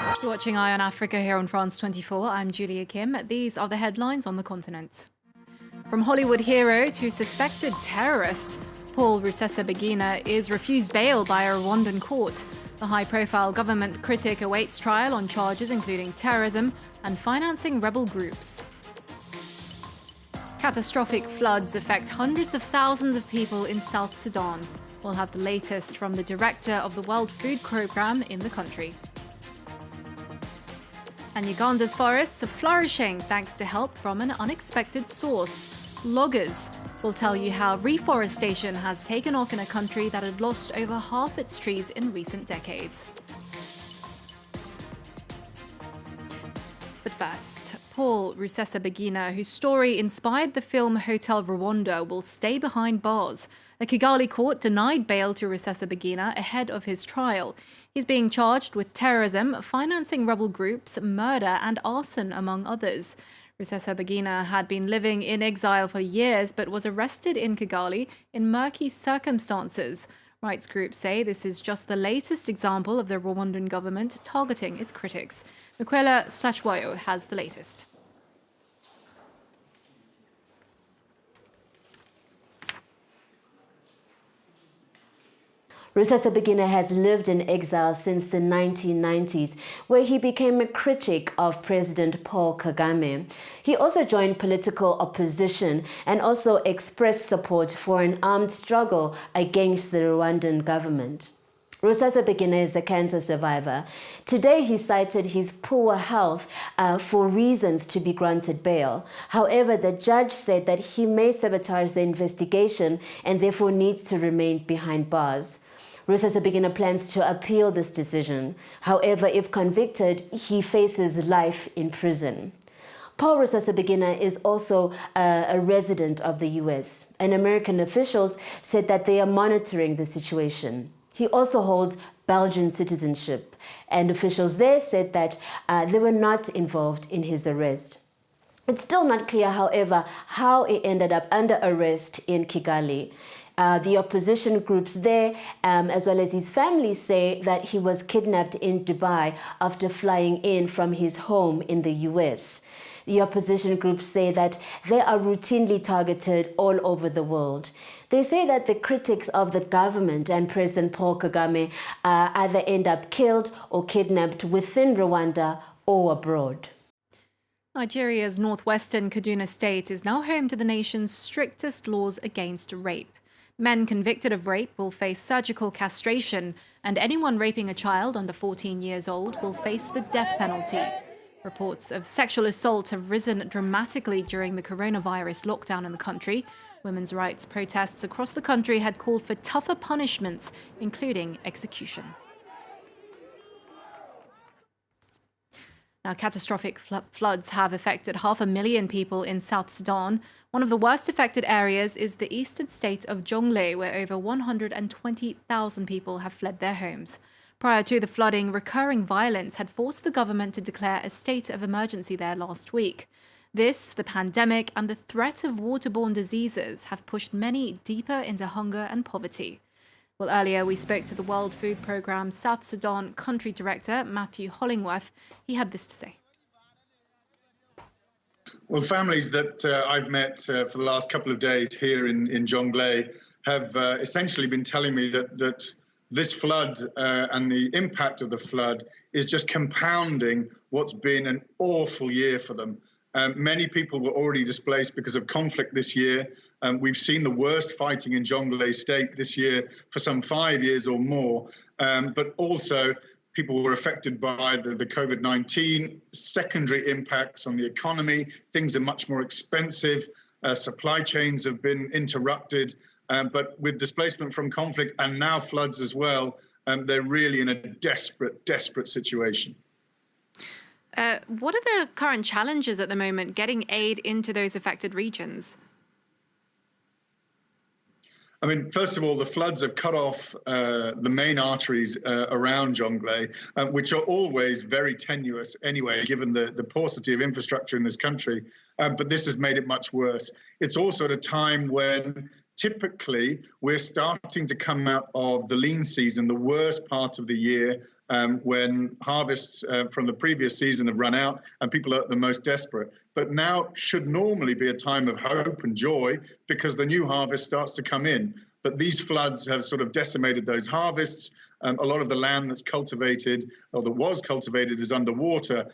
You're watching Eye on Africa here on France 24. I'm Julia Kim. These are the headlines on the continent. From Hollywood hero to suspected terrorist, Paul Rusesabagina is refused bail by a Rwandan court. The high-profile government critic awaits trial on charges including terrorism and financing rebel groups. Catastrophic floods affect hundreds of thousands of people in South Sudan. We'll have the latest from the director of the World Food Programme in the country. And Uganda's forests are flourishing thanks to help from an unexpected source. Loggers will tell you how reforestation has taken off in a country that had lost over half its trees in recent decades. But first, Paul Rusesabagina, whose story inspired the film Hotel Rwanda, will stay behind bars. A Kigali court denied bail to Rusesabagina ahead of his trial. He's being charged with terrorism, financing rebel groups, murder and arson, among others. Rusesabagina had been living in exile for years but was arrested in Kigali in murky circumstances. Rights groups say this is just the latest example of the Rwandan government targeting its critics. Miquela Slachwayo has the latest. Rusesabagina has lived in exile since the 1990s, where he became a critic of President Paul Kagame. He also joined political opposition and also expressed support for an armed struggle against the Rwandan government. Rusesabagina is a cancer survivor. Today, he cited his poor health for reasons to be granted bail. However, the judge said that he may sabotage the investigation and therefore needs to remain behind bars. Rusesabagina plans to appeal this decision. However, if convicted, he faces life in prison. Paul Rusesabagina is also a resident of the US, and American officials said that they are monitoring the situation. He also holds Belgian citizenship, and officials there said that they were not involved in his arrest. It's still not clear, however, how he ended up under arrest in Kigali. The opposition groups there, as well as his family, say that he was kidnapped in Dubai after flying in from his home in the US. The opposition groups say that they are routinely targeted all over the world. They say that the critics of the government and President Paul Kagame either end up killed or kidnapped within Rwanda or abroad. Nigeria's northwestern Kaduna state is now home to the nation's strictest laws against rape. Men convicted of rape will face surgical castration, and anyone raping a child under 14 years old will face the death penalty. Reports of sexual assault have risen dramatically during the coronavirus lockdown in the country. Women's rights protests across the country had called for tougher punishments, including execution. Now, catastrophic floods have affected 500,000 people in South Sudan. One of the worst affected areas is the eastern state of Jonglei, where over 120,000 people have fled their homes. Prior to the flooding, recurring violence had forced the government to declare a state of emergency there last week. This, the pandemic, and the threat of waterborne diseases have pushed many deeper into hunger and poverty. Well, earlier we spoke to the World Food Programme South Sudan country director, Matthew Hollingworth. He had this to say. Well, families that I've met for the last couple of days here in Jonglei have essentially been telling me that this flood and the impact of the flood is just compounding what's been an awful year for them. Many people were already displaced because of conflict this year. We've seen the worst fighting in Jonglei State this year for some 5 years or more. But also, people were affected by the COVID-19, secondary impacts on the economy. Things are much more expensive. Supply chains have been interrupted. But with displacement from conflict and now floods as well, they're really in a desperate situation. What are the current challenges at the moment getting aid into those affected regions? I mean, first of all, the floods have cut off the main arteries around Jonglei, which are always very tenuous anyway, given the paucity of infrastructure in this country. but this has made it much worse. It's also at a time when typically we're starting to come out of the lean season, the worst part of the year, when harvests from the previous season have run out and people are at the most desperate. But now should normally be a time of hope and joy because the new harvest starts to come in. But these floods have sort of decimated those harvests. A lot of the land that's cultivated or that was cultivated is underwater.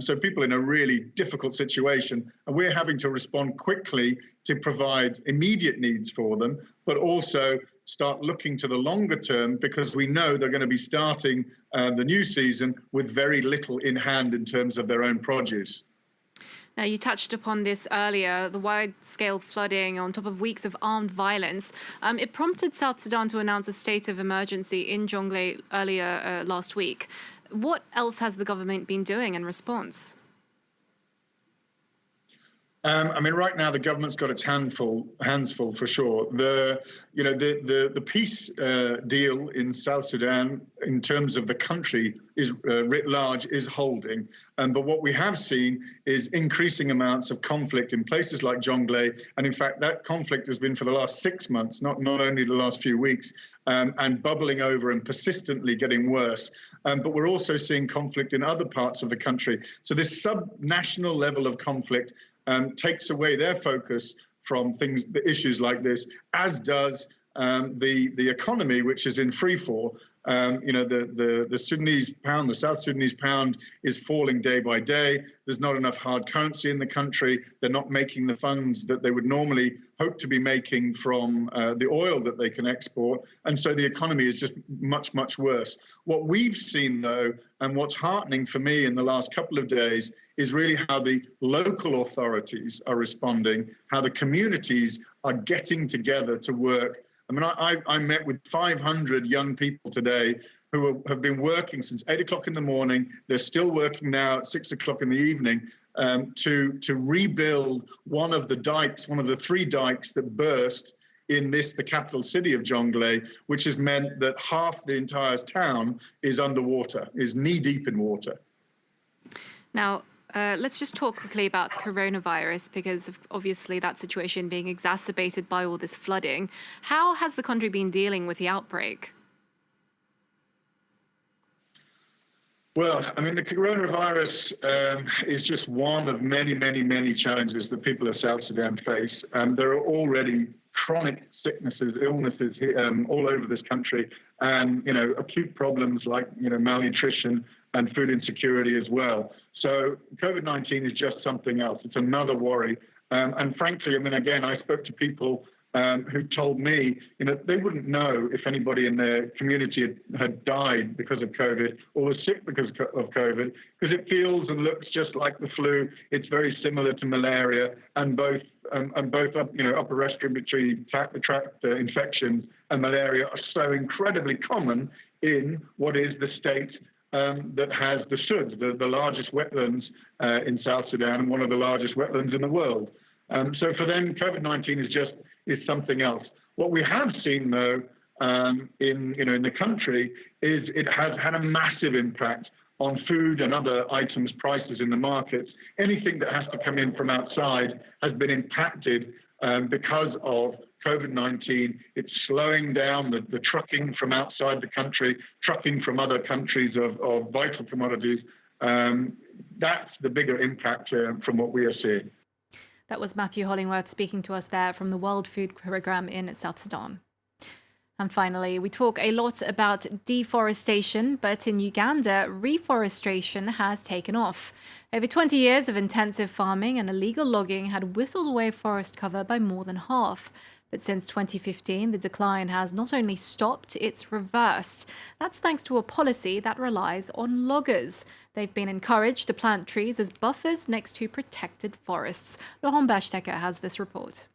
So people are in a really difficult situation. And we're having to respond quickly to provide immediate needs for them, but also start looking to the longer term because we know they're going to be starting the new season with very little in hand in terms of their own produce. Now, you touched upon this earlier, the wide-scale flooding on top of weeks of armed violence. It prompted South Sudan to announce a state of emergency in Jonglei earlier last week. What else has the government been doing in response? I mean, right now the government's got its hands full for sure. The peace deal in South Sudan, in terms of the country, is writ large, is holding. But what we have seen is increasing amounts of conflict in places like Jonglei, and in fact that conflict has been for the last 6 months, not only the last few weeks, and bubbling over and persistently getting worse. But we're also seeing conflict in other parts of the country. So this sub-national level of conflict takes away their focus from issues like this, as does the economy, which is in free fall. The Sudanese pound, the South Sudanese pound, is falling day by day. There's not enough hard currency in the country. They're not making the funds that they would normally hope to be making from the oil that they can export. And so the economy is just much, much worse. What we've seen, though, and what's heartening for me in the last couple of days is really how the local authorities are responding, how the communities are getting together to work. I mean, I met with 500 young people today who have been working since 8 o'clock in the morning. They're still working now at 6 o'clock in the evening to rebuild one of the dikes, one of the 3 dikes that burst in the capital city of Jonglei, which has meant that half the entire town is underwater, is knee-deep in water. Now, let's just talk quickly about coronavirus, because of obviously that situation being exacerbated by all this flooding. How has the country been dealing with the outbreak? Well, I mean, the coronavirus is just one of many, many, many challenges that people of South Sudan face. There are already chronic sicknesses, illnesses all over this country, and acute problems like malnutrition and food insecurity as well. So COVID-19 is just something else. It's another worry. And frankly, I mean, again, I spoke to people who told me, they wouldn't know if anybody in their community had died because of COVID or was sick because of COVID, because it feels and looks just like the flu. It's very similar to malaria, and both upper respiratory tract infections and malaria are so incredibly common in what is the state that has the SUDs, the largest wetlands in South Sudan and one of the largest wetlands in the world. So for them, COVID-19 is something else. What we have seen, though, in the country is it has had a massive impact on food and other items prices in the markets. Anything that has to come in from outside has been impacted because of COVID-19. It's slowing down the trucking from outside the country, trucking from other countries of vital commodities. That's the bigger impact from what we are seeing. That was Matthew Hollingworth speaking to us there from the World Food Programme in South Sudan. And finally, we talk a lot about deforestation, but in Uganda, reforestation has taken off. Over 20 years of intensive farming and illegal logging had whittled away forest cover by more than half. But since 2015, the decline has not only stopped, it's reversed. That's thanks to a policy that relies on loggers. They've been encouraged to plant trees as buffers next to protected forests. Laurent Bachtecker has this report.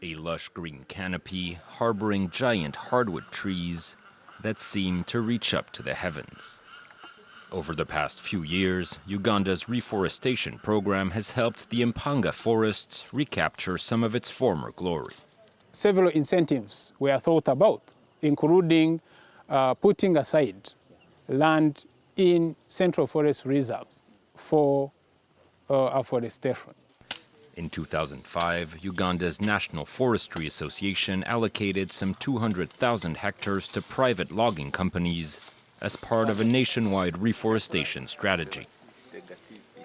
A lush green canopy harboring giant hardwood trees that seem to reach up to the heavens. Over the past few years, Uganda's reforestation program has helped the Mpanga forest recapture some of its former glory. Several incentives were thought about, including putting aside land in central forest reserves for afforestation. In 2005, Uganda's National Forestry Association allocated some 200,000 hectares to private logging companies as part of a nationwide reforestation strategy.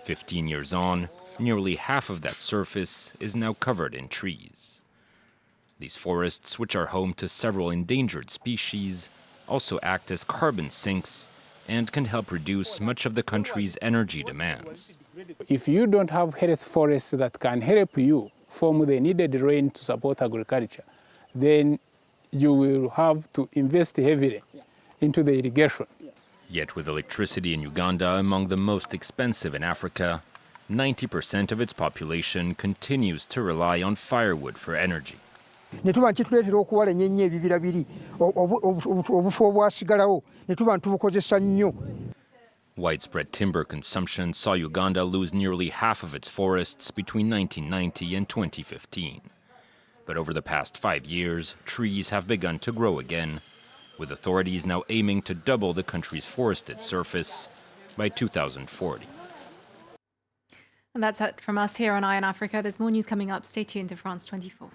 15 years on, nearly half of that surface is now covered in trees. These forests, which are home to several endangered species, also act as carbon sinks and can help reduce much of the country's energy demands. If you don't have health forests that can help you form the needed rain to support agriculture, then you will have to invest heavily into the irrigation. Yet with electricity in Uganda among the most expensive in Africa, 90% of its population continues to rely on firewood for energy. Netuleetera okuwalanya ennyo ebibira biri obufu obwasigalawo ne tuba ntubukozesa nnyo. Widespread timber consumption saw Uganda lose nearly half of its forests between 1990 and 2015. But over the past 5 years, trees have begun to grow again, with authorities now aiming to double the country's forested surface by 2040. And that's it from us here on Eye on Africa. There's more news coming up. Stay tuned to France 24.